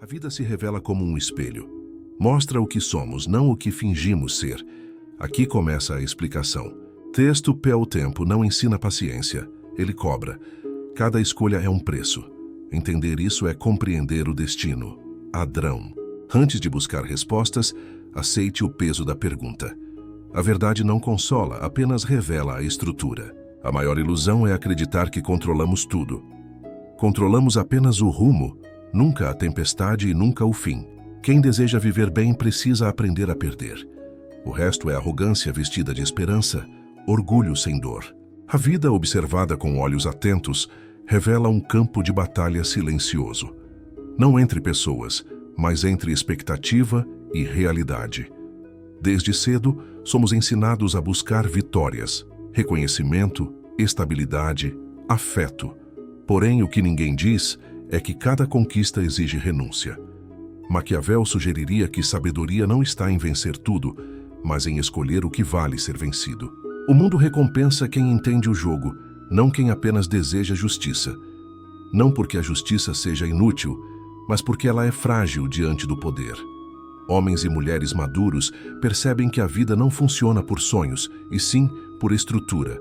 A vida se revela como um espelho. Mostra o que somos, não o que fingimos ser. Aqui começa a explicação. Texto pelo tempo não ensina paciência, ele cobra. Cada escolha é um preço. Entender isso é compreender o destino. Adrão. Antes de buscar respostas, aceite o peso da pergunta. A verdade não consola, apenas revela a estrutura. A maior ilusão é acreditar que controlamos tudo. Controlamos apenas o rumo, nunca a tempestade e nunca o fim. Quem deseja viver bem precisa aprender a perder. O resto é arrogância vestida de esperança, orgulho sem dor. A vida observada com olhos atentos revela um campo de batalha silencioso. Não entre pessoas, mas entre expectativa e realidade. Desde cedo, somos ensinados a buscar vitórias, reconhecimento, estabilidade, afeto. Porém, o que ninguém diz é que cada conquista exige renúncia. Maquiavel sugeriria que sabedoria não está em vencer tudo, mas em escolher o que vale ser vencido. O mundo recompensa quem entende o jogo, não quem apenas deseja justiça. Não porque a justiça seja inútil, mas porque ela é frágil diante do poder. Homens e mulheres maduros percebem que a vida não funciona por sonhos, e sim por estrutura.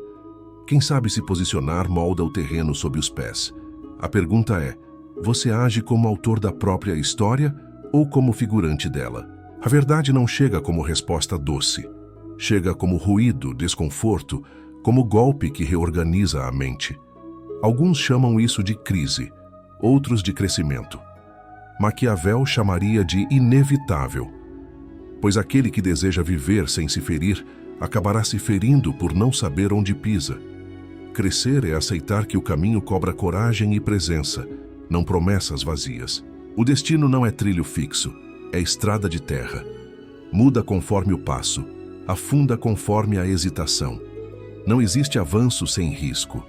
Quem sabe se posicionar molda o terreno sob os pés. A pergunta é: você age como autor da própria história ou como figurante dela? A verdade não chega como resposta doce. Chega como ruído, desconforto, como golpe que reorganiza a mente. Alguns chamam isso de crise, outros de crescimento. Maquiavel chamaria de inevitável, pois aquele que deseja viver sem se ferir acabará se ferindo por não saber onde pisa. Crescer é aceitar que o caminho cobra coragem e presença, não promessas vazias. O destino não é trilho fixo, é estrada de terra. Muda conforme o passo, afunda conforme a hesitação. Não existe avanço sem risco.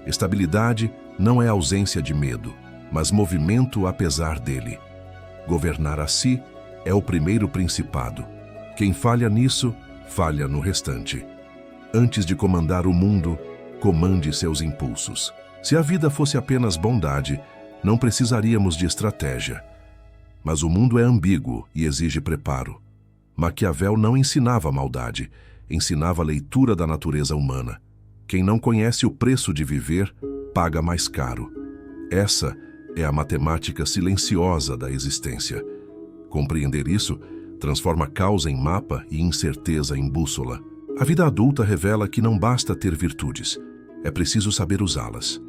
Estabilidade não é ausência de medo, mas movimento apesar dele. Governar a si é o primeiro principado. Quem falha nisso, falha no restante. Antes de comandar o mundo, comande seus impulsos. Se a vida fosse apenas bondade, não precisaríamos de estratégia. Mas o mundo é ambíguo e exige preparo. Maquiavel não ensinava maldade, ensinava a leitura da natureza humana. Quem não conhece o preço de viver, paga mais caro. Essa é a matemática silenciosa da existência. Compreender isso transforma causa em mapa e incerteza em bússola. A vida adulta revela que não basta ter virtudes, é preciso saber usá-las.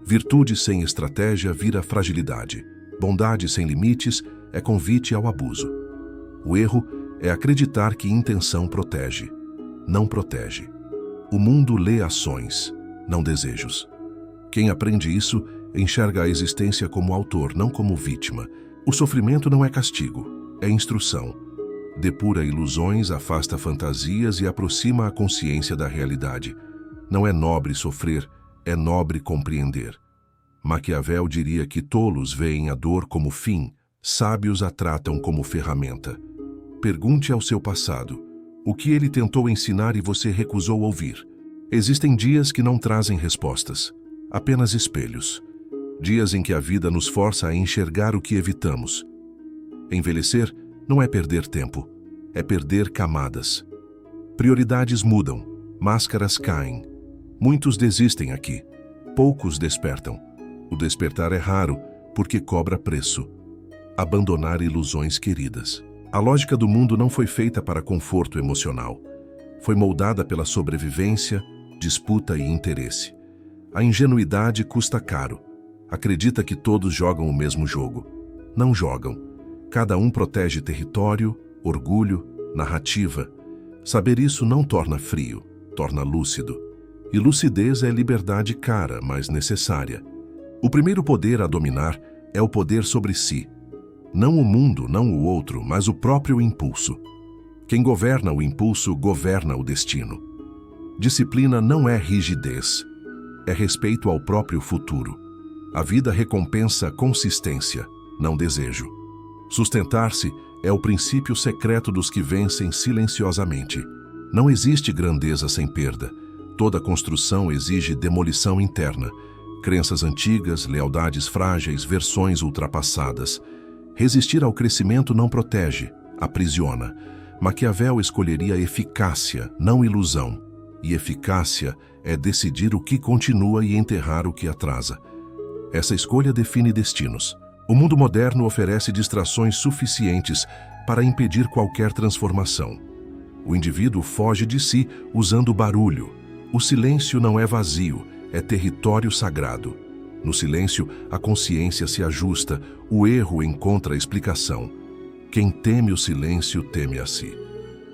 Virtude sem estratégia vira fragilidade. Bondade sem limites é convite ao abuso. O erro é acreditar que intenção protege. Não protege. O mundo lê ações, não desejos. Quem aprende isso enxerga a existência como autor, não como vítima. O sofrimento não é castigo, é instrução. Depura ilusões, afasta fantasias e aproxima a consciência da realidade. Não é nobre sofrer, é nobre compreender. Maquiavel diria que tolos veem a dor como fim, sábios a tratam como ferramenta. Pergunte ao seu passado o que ele tentou ensinar e você recusou ouvir. Existem dias que não trazem respostas, apenas espelhos. Dias em que a vida nos força a enxergar o que evitamos. Envelhecer não é perder tempo, é perder camadas. Prioridades mudam, máscaras caem. Muitos desistem aqui, poucos despertam. O despertar é raro porque cobra preço. Abandonar ilusões queridas. A lógica do mundo não foi feita para conforto emocional. Foi moldada pela sobrevivência, disputa e interesse. A ingenuidade custa caro. Acredita que todos jogam o mesmo jogo. Não jogam. Cada um protege território, orgulho, narrativa. Saber isso não torna frio, torna lúcido. E lucidez é liberdade cara, mas necessária. O primeiro poder a dominar é o poder sobre si. Não o mundo, não o outro, mas o próprio impulso. Quem governa o impulso, governa o destino. Disciplina não é rigidez, é respeito ao próprio futuro. A vida recompensa consistência, não desejo. Sustentar-se é o princípio secreto dos que vencem silenciosamente. Não existe grandeza sem perda. Toda construção exige demolição interna. Crenças antigas, lealdades frágeis, versões ultrapassadas. Resistir ao crescimento não protege, aprisiona. Maquiavel escolheria eficácia, não ilusão. E eficácia é decidir o que continua e enterrar o que atrasa. Essa escolha define destinos. O mundo moderno oferece distrações suficientes para impedir qualquer transformação. O indivíduo foge de si usando barulho. O silêncio não é vazio, é território sagrado. No silêncio, a consciência se ajusta, o erro encontra explicação. Quem teme o silêncio teme a si.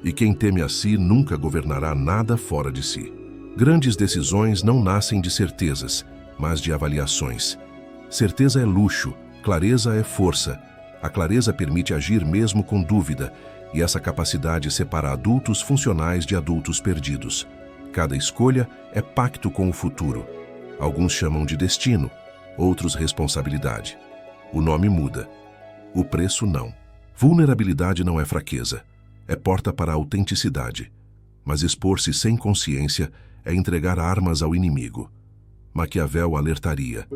E quem teme a si nunca governará nada fora de si. Grandes decisões não nascem de certezas, mas de avaliações. Certeza é luxo, clareza é força. A clareza permite agir mesmo com dúvida, e essa capacidade separa adultos funcionais de adultos perdidos. Cada escolha é pacto com o futuro. Alguns chamam de destino, outros responsabilidade. O nome muda. O preço não. Vulnerabilidade não é fraqueza. É porta para a autenticidade. Mas expor-se sem consciência é entregar armas ao inimigo. Maquiavel alertaria: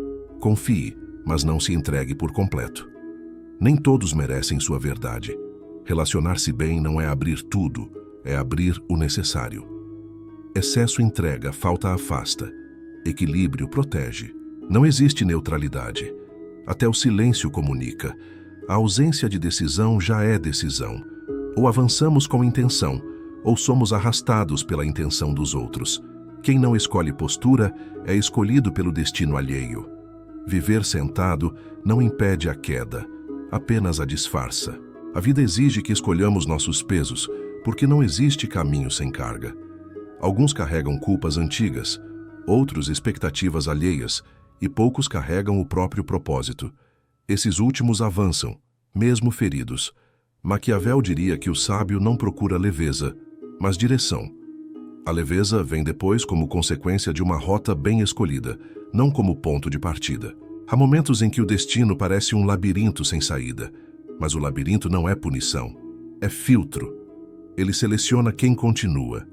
confie, mas não se entregue por completo. Nem todos merecem sua verdade. Relacionar-se bem não é abrir tudo, é abrir o necessário. Excesso entrega, falta afasta. Equilíbrio protege. Não existe neutralidade. Até o silêncio comunica. A ausência de decisão já é decisão. Ou avançamos com intenção, ou somos arrastados pela intenção dos outros. Quem não escolhe postura é escolhido pelo destino alheio. Viver sentado não impede a queda, apenas a disfarça. A vida exige que escolhamos nossos pesos, porque não existe caminho sem carga. Alguns carregam culpas antigas, outros expectativas alheias, e poucos carregam o próprio propósito. Esses últimos avançam, mesmo feridos. Maquiavel diria que o sábio não procura leveza, mas direção. A leveza vem depois como consequência de uma rota bem escolhida, não como ponto de partida. Há momentos em que o destino parece um labirinto sem saída, mas o labirinto não é punição, é filtro. Ele seleciona quem continua.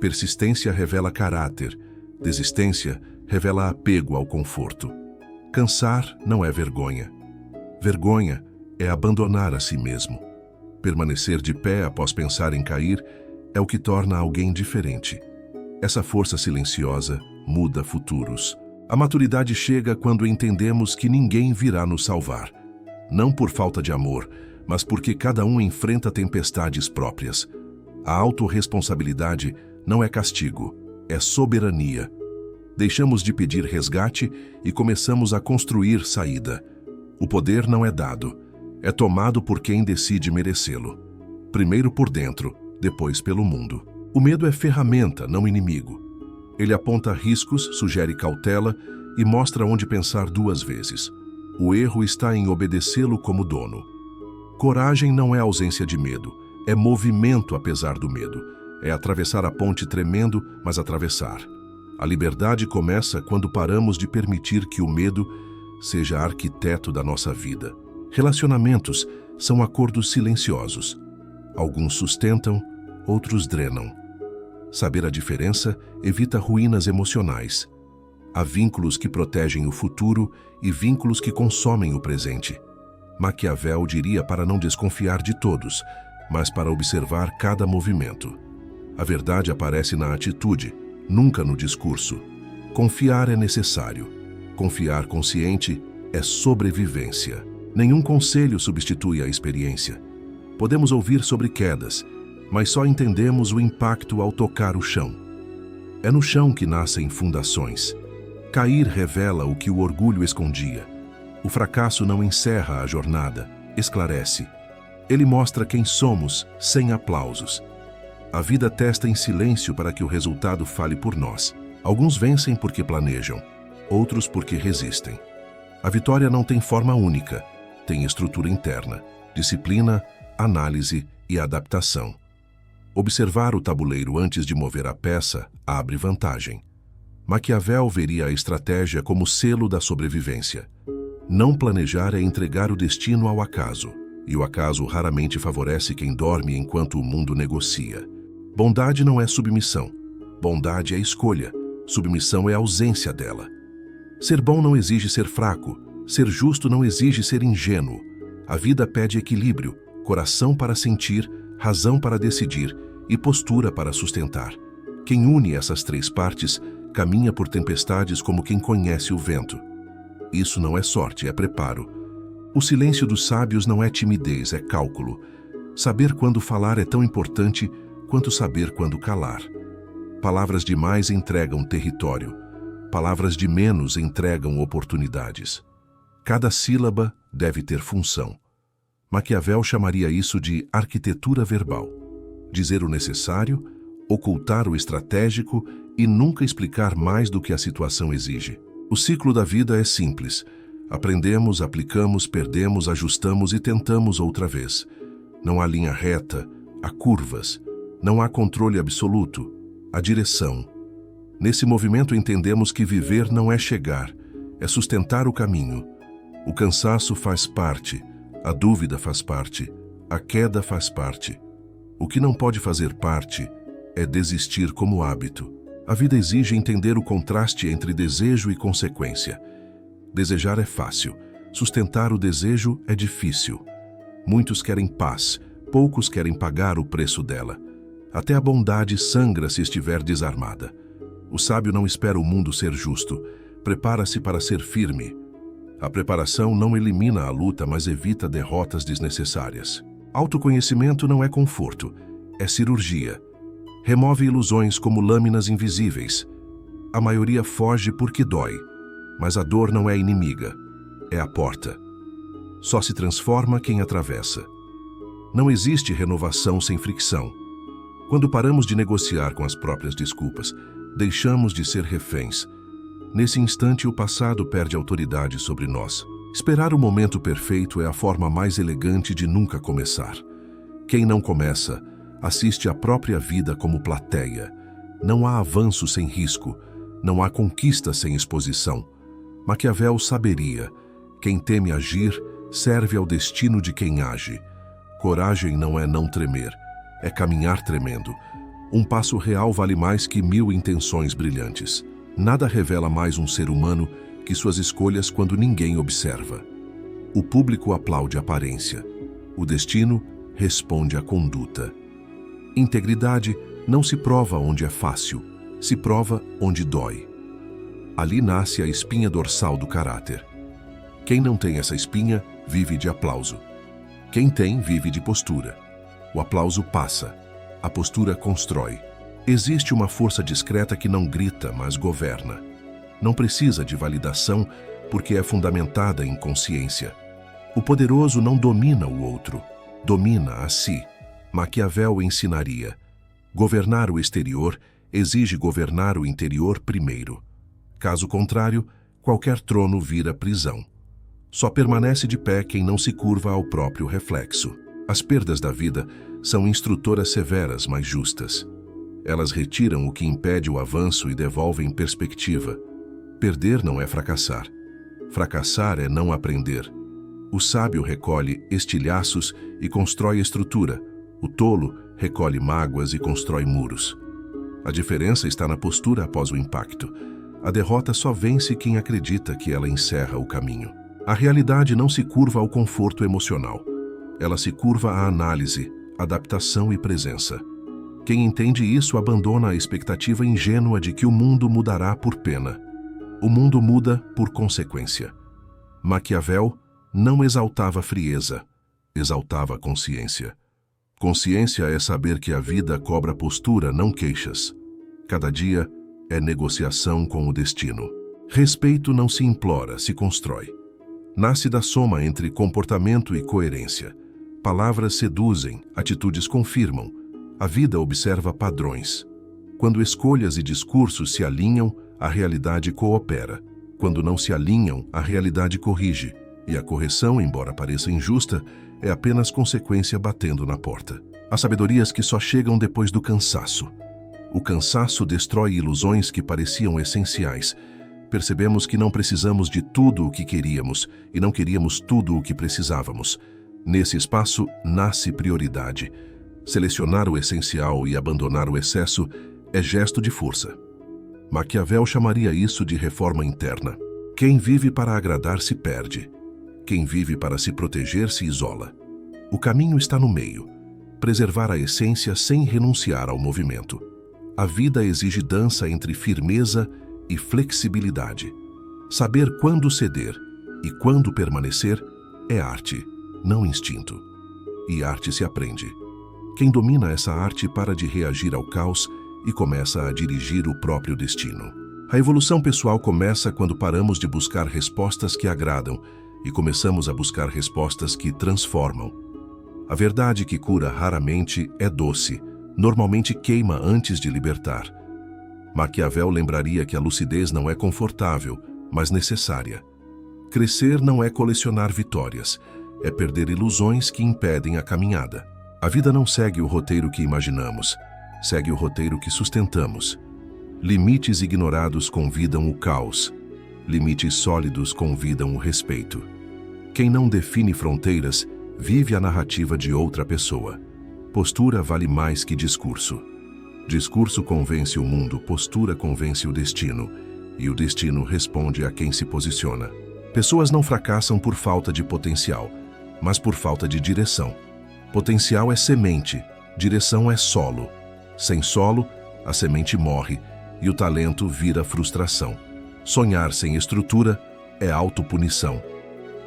Persistência revela caráter, desistência revela apego ao conforto. Cansar não é vergonha. Vergonha é abandonar a si mesmo. Permanecer de pé após pensar em cair é o que torna alguém diferente. Essa força silenciosa muda futuros. A maturidade chega quando entendemos que ninguém virá nos salvar. Não por falta de amor, mas porque cada um enfrenta tempestades próprias. A autorresponsabilidade não é castigo, é soberania. Deixamos de pedir resgate e começamos a construir saída. O poder não é dado, é tomado por quem decide merecê-lo. Primeiro por dentro, depois pelo mundo. O medo é ferramenta, não inimigo. Ele aponta riscos, sugere cautela e mostra onde pensar duas vezes. O erro está em obedecê-lo como dono. Coragem não é ausência de medo, é movimento apesar do medo. É atravessar a ponte tremendo, mas atravessar. A liberdade começa quando paramos de permitir que o medo seja arquiteto da nossa vida. Relacionamentos são acordos silenciosos. Alguns sustentam, outros drenam. Saber a diferença evita ruínas emocionais. Há vínculos que protegem o futuro e vínculos que consomem o presente. Maquiavel diria para não desconfiar de todos, mas para observar cada movimento. A verdade aparece na atitude, nunca no discurso. Confiar é necessário. Confiar consciente é sobrevivência. Nenhum conselho substitui a experiência. Podemos ouvir sobre quedas, mas só entendemos o impacto ao tocar o chão. É no chão que nascem fundações. Cair revela o que o orgulho escondia. O fracasso não encerra a jornada, esclarece. Ele mostra quem somos, sem aplausos. A vida testa em silêncio para que o resultado fale por nós. Alguns vencem porque planejam, outros porque resistem. A vitória não tem forma única, tem estrutura interna, disciplina, análise e adaptação. Observar o tabuleiro antes de mover a peça abre vantagem. Maquiavel veria a estratégia como selo da sobrevivência. Não planejar é entregar o destino ao acaso, e o acaso raramente favorece quem dorme enquanto o mundo negocia. Bondade não é submissão. Bondade é escolha. Submissão é ausência dela. Ser bom não exige ser fraco. Ser justo não exige ser ingênuo. A vida pede equilíbrio, coração para sentir, razão para decidir e postura para sustentar. Quem une essas três partes caminha por tempestades como quem conhece o vento. Isso não é sorte, é preparo. O silêncio dos sábios não é timidez, é cálculo. Saber quando falar é tão importante quanto saber quando calar. Palavras demais entregam território. Palavras de menos entregam oportunidades. Cada sílaba deve ter função. Maquiavel chamaria isso de arquitetura verbal. Dizer o necessário, ocultar o estratégico e nunca explicar mais do que a situação exige. O ciclo da vida é simples. Aprendemos, aplicamos, perdemos, ajustamos e tentamos outra vez. Não há linha reta, há curvas. Não há controle absoluto, há direção. Nesse movimento entendemos que viver não é chegar, é sustentar o caminho. O cansaço faz parte, a dúvida faz parte, a queda faz parte. O que não pode fazer parte é desistir como hábito. A vida exige entender o contraste entre desejo e consequência. Desejar é fácil, sustentar o desejo é difícil. Muitos querem paz, poucos querem pagar o preço dela. Até a bondade sangra se estiver desarmada. O sábio não espera o mundo ser justo, prepara-se para ser firme. A preparação não elimina a luta, mas evita derrotas desnecessárias. Autoconhecimento não é conforto, é cirurgia. Remove ilusões como lâminas invisíveis. A maioria foge porque dói, mas a dor não é inimiga, é a porta. Só se transforma quem atravessa. Não existe renovação sem fricção. Quando paramos de negociar com as próprias desculpas, deixamos de ser reféns. Nesse instante, o passado perde autoridade sobre nós. Esperar o momento perfeito é a forma mais elegante de nunca começar. Quem não começa, assiste à própria vida como plateia. Não há avanço sem risco, não há conquista sem exposição. Maquiavel saberia: quem teme agir, serve ao destino de quem age. Coragem não é não tremer, é caminhar tremendo. Um passo real vale mais que 1000 intenções brilhantes. Nada revela mais um ser humano que suas escolhas quando ninguém observa. O público aplaude a aparência. O destino responde à conduta. Integridade não se prova onde é fácil, se prova onde dói. Ali nasce a espinha dorsal do caráter. Quem não tem essa espinha, vive de aplauso. Quem tem, vive de postura. O aplauso passa, a postura constrói. Existe uma força discreta que não grita, mas governa. Não precisa de validação, porque é fundamentada em consciência. O poderoso não domina o outro, domina a si. Maquiavel ensinaria: governar o exterior exige governar o interior primeiro. Caso contrário, qualquer trono vira prisão. Só permanece de pé quem não se curva ao próprio reflexo. As perdas da vida são instrutoras severas, mas justas. Elas retiram o que impede o avanço e devolvem perspectiva. Perder não é fracassar. Fracassar é não aprender. O sábio recolhe estilhaços e constrói estrutura. O tolo recolhe mágoas e constrói muros. A diferença está na postura após o impacto. A derrota só vence quem acredita que ela encerra o caminho. A realidade não se curva ao conforto emocional. Ela se curva à análise, adaptação e presença. Quem entende isso abandona a expectativa ingênua de que o mundo mudará por pena. O mundo muda por consequência. Maquiavel não exaltava frieza, exaltava consciência. Consciência é saber que a vida cobra postura, não queixas. Cada dia é negociação com o destino. Respeito não se implora, se constrói. Nasce da soma entre comportamento e coerência. Palavras seduzem, atitudes confirmam. A vida observa padrões. Quando escolhas e discursos se alinham, a realidade coopera. Quando não se alinham, a realidade corrige. E a correção, embora pareça injusta, é apenas consequência batendo na porta. Há sabedorias que só chegam depois do cansaço. O cansaço destrói ilusões que pareciam essenciais. Percebemos que não precisamos de tudo o que queríamos e não queríamos tudo o que precisávamos. Nesse espaço, nasce prioridade. Selecionar o essencial e abandonar o excesso é gesto de força. Maquiavel chamaria isso de reforma interna. Quem vive para agradar se perde. Quem vive para se proteger se isola. O caminho está no meio. Preservar a essência sem renunciar ao movimento. A vida exige dança entre firmeza e flexibilidade. Saber quando ceder e quando permanecer é arte, não instinto. E arte se aprende. Quem domina essa arte para de reagir ao caos e começa a dirigir o próprio destino. A evolução pessoal começa quando paramos de buscar respostas que agradam e começamos a buscar respostas que transformam. A verdade que cura raramente é doce, normalmente queima antes de libertar. Maquiavel lembraria que a lucidez não é confortável, mas necessária. Crescer não é colecionar vitórias, é perder ilusões que impedem a caminhada. A vida não segue o roteiro que imaginamos, segue o roteiro que sustentamos. Limites ignorados convidam o caos, limites sólidos convidam o respeito. Quem não define fronteiras vive a narrativa de outra pessoa. Postura vale mais que discurso. Discurso convence o mundo, postura convence o destino, e o destino responde a quem se posiciona. Pessoas não fracassam por falta de potencial, mas por falta de direção. Potencial é semente, direção é solo. Sem solo, a semente morre e o talento vira frustração. Sonhar sem estrutura é autopunição.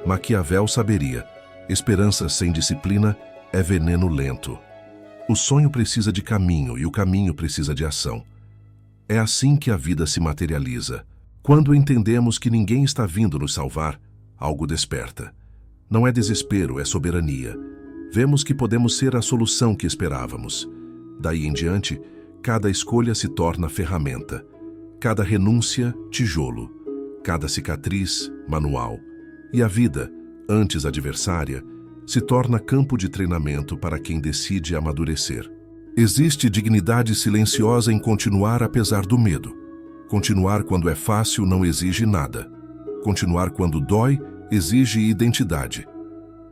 Maquiavel saberia: esperança sem disciplina é veneno lento. O sonho precisa de caminho e o caminho precisa de ação. É assim que a vida se materializa. Quando entendemos que ninguém está vindo nos salvar, algo desperta. Não é desespero, é soberania. Vemos que podemos ser a solução que esperávamos. Daí em diante, cada escolha se torna ferramenta. Cada renúncia, tijolo. Cada cicatriz, manual. E a vida, antes adversária, se torna campo de treinamento para quem decide amadurecer. Existe dignidade silenciosa em continuar apesar do medo. Continuar quando é fácil não exige nada. Continuar quando dói exige identidade.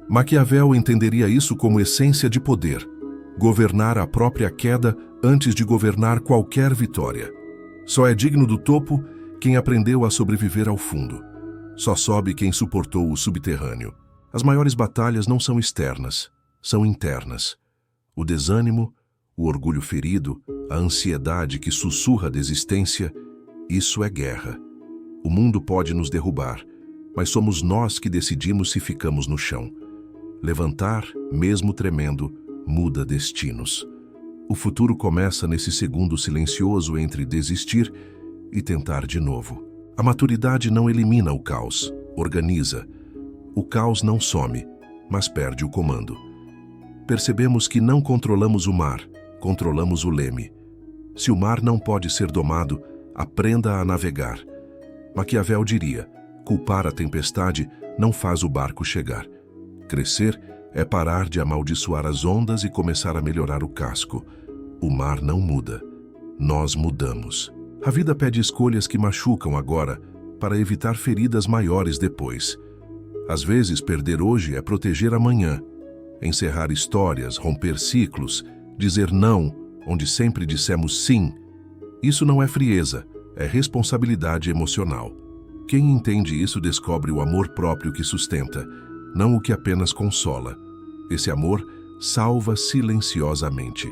Maquiavel entenderia isso como essência de poder. Governar a própria queda antes de governar qualquer vitória. Só é digno do topo quem aprendeu a sobreviver ao fundo. Só sobe quem suportou o subterrâneo. As maiores batalhas não são externas, são internas. O desânimo, o orgulho ferido, a ansiedade que sussurra a desistência, isso é guerra. O mundo pode nos derrubar, mas somos nós que decidimos se ficamos no chão. Levantar, mesmo tremendo, muda destinos. O futuro começa nesse segundo silencioso entre desistir e tentar de novo. A maturidade não elimina o caos, organiza. O caos não some, mas perde o comando. Percebemos que não controlamos o mar, controlamos o leme. Se o mar não pode ser domado, aprenda a navegar. Maquiavel diria: culpar a tempestade não faz o barco chegar. Crescer é parar de amaldiçoar as ondas e começar a melhorar o casco. O mar não muda, nós mudamos. A vida pede escolhas que machucam agora para evitar feridas maiores depois. Às vezes, perder hoje é proteger amanhã. Encerrar histórias, romper ciclos, dizer não onde sempre dissemos sim. Isso não é frieza, é responsabilidade emocional. Quem entende isso descobre o amor próprio que sustenta, não o que apenas consola. Esse amor salva silenciosamente.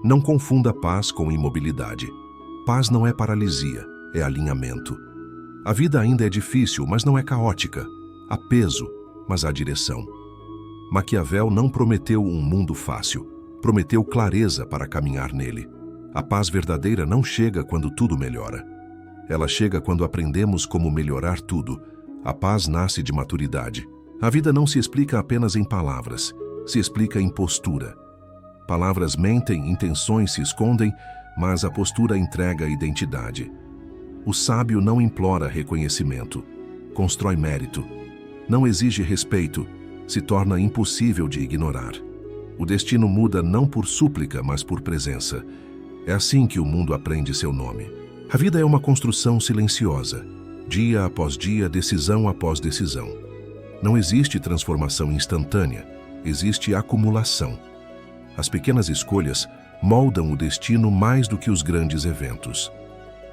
Não confunda paz com imobilidade. Paz não é paralisia, é alinhamento. A vida ainda é difícil, mas não é caótica. Há peso, mas há direção. Maquiavel não prometeu um mundo fácil, prometeu clareza para caminhar nele. A paz verdadeira não chega quando tudo melhora. Ela chega quando aprendemos como melhorar tudo. A paz nasce de maturidade. A vida não se explica apenas em palavras, se explica em postura. Palavras mentem, intenções se escondem, mas a postura entrega identidade. O sábio não implora reconhecimento, constrói mérito. Não exige respeito, se torna impossível de ignorar. O destino muda não por súplica, mas por presença. É assim que o mundo aprende seu nome. A vida é uma construção silenciosa, dia após dia, decisão após decisão. Não existe transformação instantânea, existe acumulação. As pequenas escolhas moldam o destino mais do que os grandes eventos.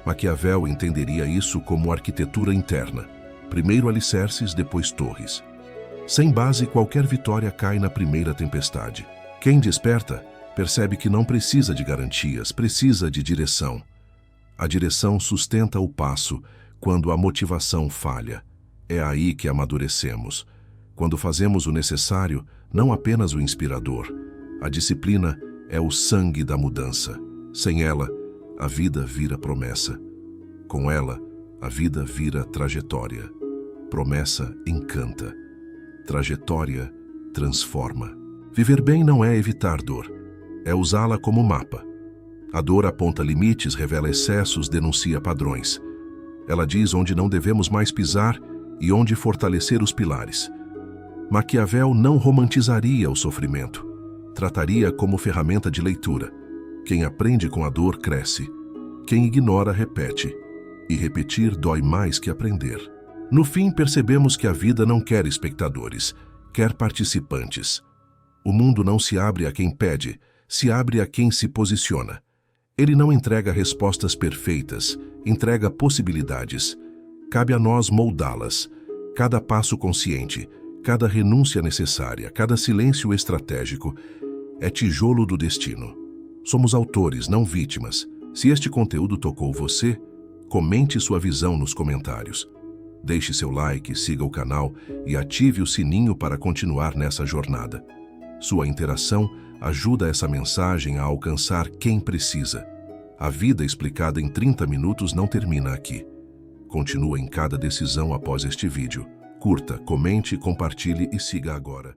Maquiavel entenderia isso como arquitetura interna. Primeiro alicerces, depois torres. Sem base, qualquer vitória cai na primeira tempestade. Quem desperta, percebe que não precisa de garantias, precisa de direção. A direção sustenta o passo quando a motivação falha. É aí que amadurecemos. Quando fazemos o necessário, não apenas o inspirador. A disciplina é o sangue da mudança. Sem ela, a vida vira promessa. Com ela, a vida vira trajetória. Promessa encanta. Trajetória transforma. Viver bem não é evitar dor, é usá-la como mapa. A dor aponta limites, revela excessos, denuncia padrões. Ela diz onde não devemos mais pisar e onde fortalecer os pilares. Maquiavel não romantizaria o sofrimento, trataria como ferramenta de leitura. Quem aprende com a dor cresce, quem ignora repete, e repetir dói mais que aprender. No fim, percebemos que a vida não quer espectadores, quer participantes. O mundo não se abre a quem pede, se abre a quem se posiciona. Ele não entrega respostas perfeitas, entrega possibilidades. Cabe a nós moldá-las. Cada passo consciente, cada renúncia necessária, cada silêncio estratégico é tijolo do destino. Somos autores, não vítimas. Se este conteúdo tocou você, comente sua visão nos comentários. Deixe seu like, siga o canal e ative o sininho para continuar nessa jornada. Sua interação ajuda essa mensagem a alcançar quem precisa. A vida explicada em 30 minutos não termina aqui. Continua em cada decisão após este vídeo. Curta, comente, compartilhe e siga agora.